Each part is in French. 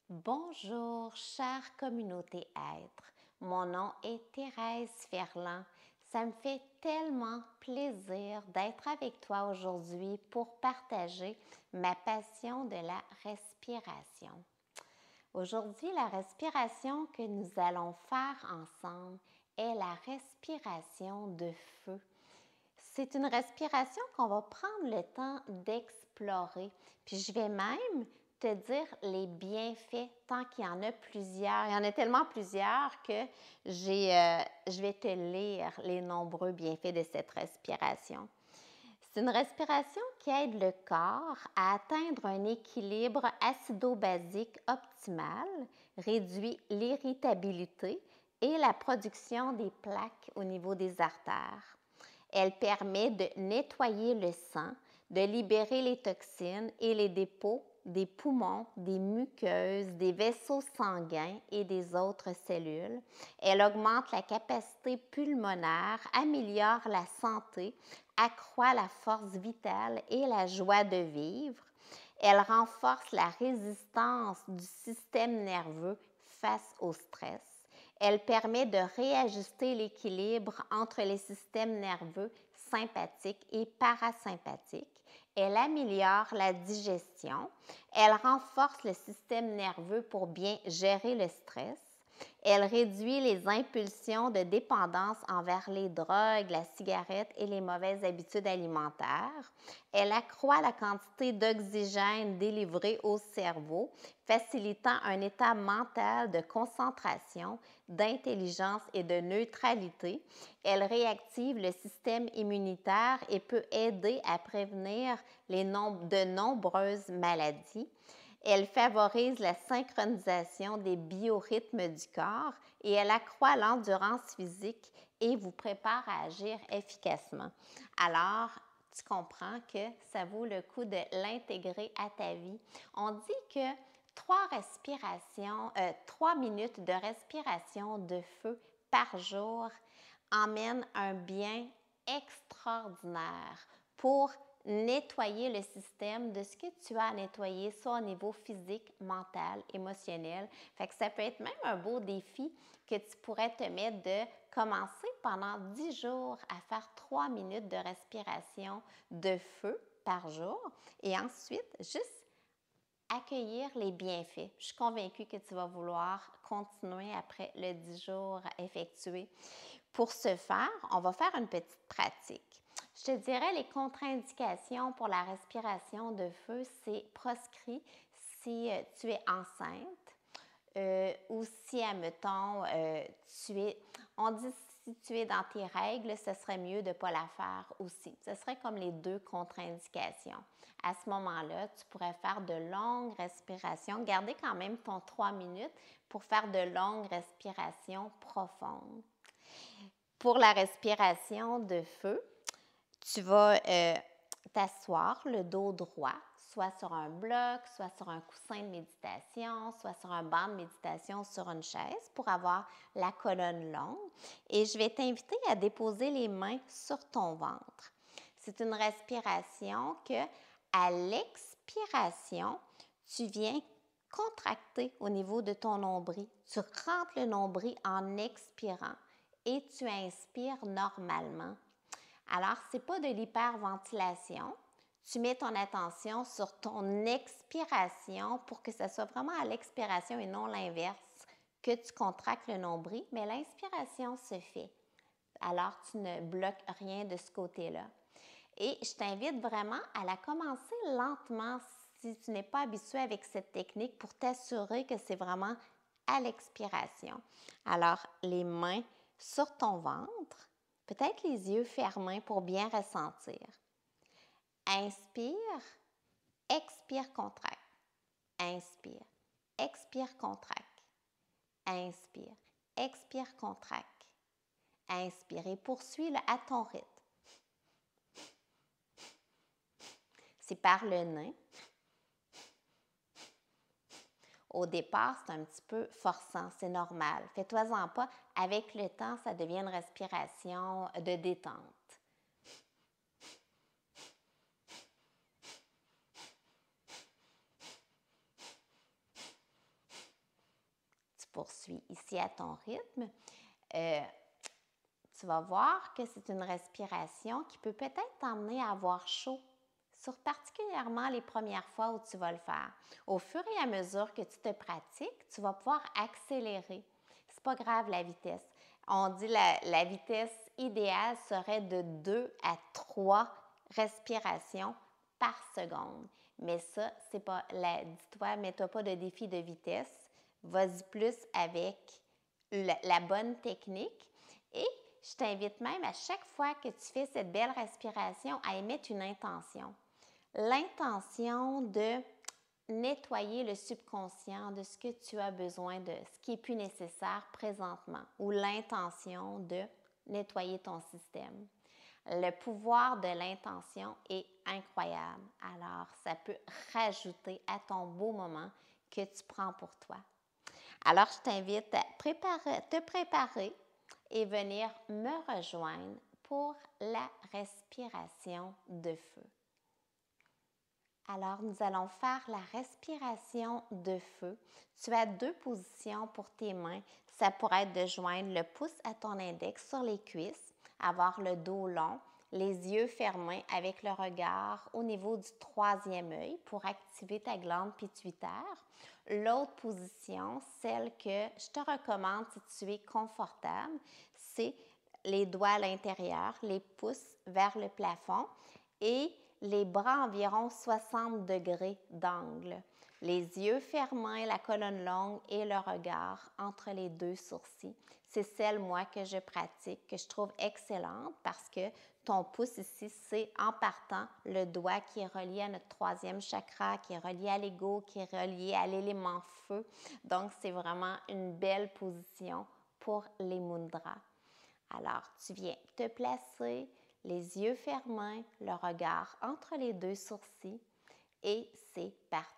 Bonjour, chère communauté être. Mon nom est Thérèse Ferland. Ça me fait tellement plaisir d'être avec toi aujourd'hui pour partager ma passion de la respiration. Aujourd'hui, la respiration que nous allons faire ensemble est la respiration de feu. C'est une respiration qu'on va prendre le temps d'explorer. Puis je vais même te dire les bienfaits, tant qu'il y en a plusieurs. Il y en a tellement plusieurs que je vais te lire les nombreux bienfaits de cette respiration. C'est une respiration qui aide le corps à atteindre un équilibre acido-basique optimal, réduit l'irritabilité et la production des plaques au niveau des artères. Elle permet de nettoyer le sang, de libérer les toxines et les dépôts des poumons, des muqueuses, des vaisseaux sanguins et des autres cellules. Elle augmente la capacité pulmonaire, améliore la santé, accroît la force vitale et la joie de vivre. Elle renforce la résistance du système nerveux face au stress. Elle permet de réajuster l'équilibre entre les systèmes nerveux sympathiques et parasympathiques. Elle améliore la digestion. Elle renforce le système nerveux pour bien gérer le stress. Elle réduit les impulsions de dépendance envers les drogues, la cigarette et les mauvaises habitudes alimentaires. Elle accroît la quantité d'oxygène délivrée au cerveau, facilitant un état mental de concentration, d'intelligence et de neutralité. Elle réactive le système immunitaire et peut aider à prévenir de nombreuses maladies. Elle favorise la synchronisation des biorhythmes du corps et elle accroît l'endurance physique et vous prépare à agir efficacement. Alors, tu comprends que ça vaut le coup de l'intégrer à ta vie. On dit que 3 minutes de respiration de feu par jour emmènent un bien extraordinaire pour nettoyer le système de ce que tu as à nettoyer, soit au niveau physique, mental, émotionnel. Fait que ça peut être même un beau défi que tu pourrais te mettre de commencer pendant 10 jours à faire 3 minutes de respiration de feu par jour et ensuite juste accueillir les bienfaits. Je suis convaincue que tu vas vouloir continuer après le 10 jours effectué. Pour ce faire, on va faire une petite pratique. Je te dirais les contre-indications pour la respiration de feu, c'est proscrit si tu es enceinte ou si, admettons, on dit si tu es dans tes règles, ce serait mieux de ne pas la faire aussi. Ce serait comme les deux contre-indications. À ce moment-là, tu pourrais faire de longues respirations, garder quand même ton 3 minutes pour faire de longues respirations profondes. Pour la respiration de feu, tu vas t'asseoir le dos droit, soit sur un bloc, soit sur un coussin de méditation, soit sur un banc de méditation sur une chaise pour avoir la colonne longue. Et je vais t'inviter à déposer les mains sur ton ventre. C'est une respiration que, à l'expiration, tu viens contracter au niveau de ton nombril. Tu rentres le nombril en expirant et tu inspires normalement. Alors, ce n'est pas de l'hyperventilation. Tu mets ton attention sur ton expiration pour que ce soit vraiment à l'expiration et non l'inverse, que tu contractes le nombril, mais l'inspiration se fait. Alors, tu ne bloques rien de ce côté-là. Et je t'invite vraiment à la commencer lentement si tu n'es pas habitué avec cette technique pour t'assurer que c'est vraiment à l'expiration. Alors, les mains sur ton ventre, peut-être les yeux fermés pour bien ressentir. Inspire, expire, contracte. Inspire, expire, contracte. Inspire, expire, contracte. Inspire et poursuis-le à ton rythme. C'est par le nez. Au départ, c'est un petit peu forçant, c'est normal. Fais-toi-en pas. Avec le temps, ça devient une respiration de détente. poursuis ici à ton rythme, tu vas voir que c'est une respiration qui peut peut-être t'emmener à avoir chaud, particulièrement les premières fois où tu vas le faire. Au fur et à mesure que tu te pratiques, tu vas pouvoir accélérer. C'est pas grave la vitesse. On dit la vitesse idéale serait de 2 à 3 respirations par seconde. Mais ça, c'est pas dis-toi, mets-toi pas de défi de vitesse. Vas-y plus avec la bonne technique. Et je t'invite même à chaque fois que tu fais cette belle respiration à émettre une intention. L'intention de nettoyer le subconscient de ce que tu as besoin de, ce qui est plus nécessaire présentement, ou l'intention de nettoyer ton système. Le pouvoir de l'intention est incroyable. Alors, ça peut rajouter à ton beau moment que tu prends pour toi. Alors, je t'invite à te préparer et venir me rejoindre pour la respiration de feu. Alors, nous allons faire la respiration de feu. Tu as 2 positions pour tes mains. Ça pourrait être de joindre le pouce à ton index sur les cuisses, avoir le dos long, les yeux fermés avec le regard au niveau du 3e œil pour activer ta glande pituitaire. L'autre position, celle que je te recommande si tu es confortable, c'est les doigts à l'intérieur, les pouces vers le plafond et les bras environ 60 degrés d'angle. Les yeux fermés, la colonne longue et le regard entre les 2 sourcils. C'est celle, moi, que je pratique, que je trouve excellente parce que ton pouce ici, c'est en partant le doigt qui est relié à notre 3e chakra, qui est relié à l'ego, qui est relié à l'élément feu. Donc, c'est vraiment une belle position pour les mudras. Alors, tu viens te placer, les yeux fermés, le regard entre les 2 sourcils et c'est parti.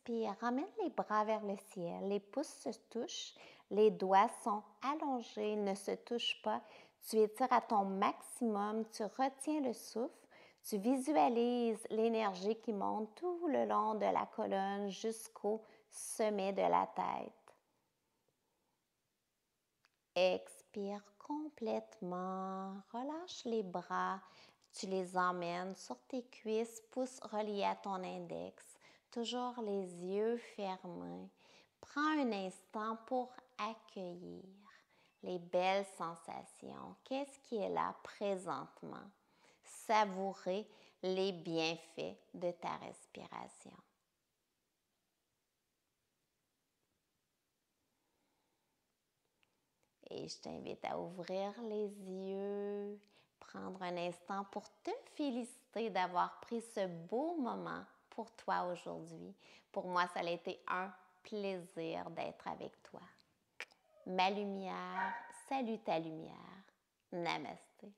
Expire, ramène les bras vers le ciel, les pouces se touchent, les doigts sont allongés, ne se touchent pas. Tu étires à ton maximum, tu retiens le souffle, tu visualises l'énergie qui monte tout le long de la colonne jusqu'au sommet de la tête. Expire complètement, relâche les bras, tu les emmènes sur tes cuisses, pouces reliés à ton index, toujours les yeux fermés. Prends un instant pour accueillir les belles sensations. Qu'est-ce qui est là présentement? Savourer les bienfaits de ta respiration. Et je t'invite à ouvrir les yeux, prendre un instant pour te féliciter d'avoir pris ce beau moment pour toi aujourd'hui. Pour moi, ça a été un plaisir d'être avec toi. Ma lumière, salut ta lumière. Namasté.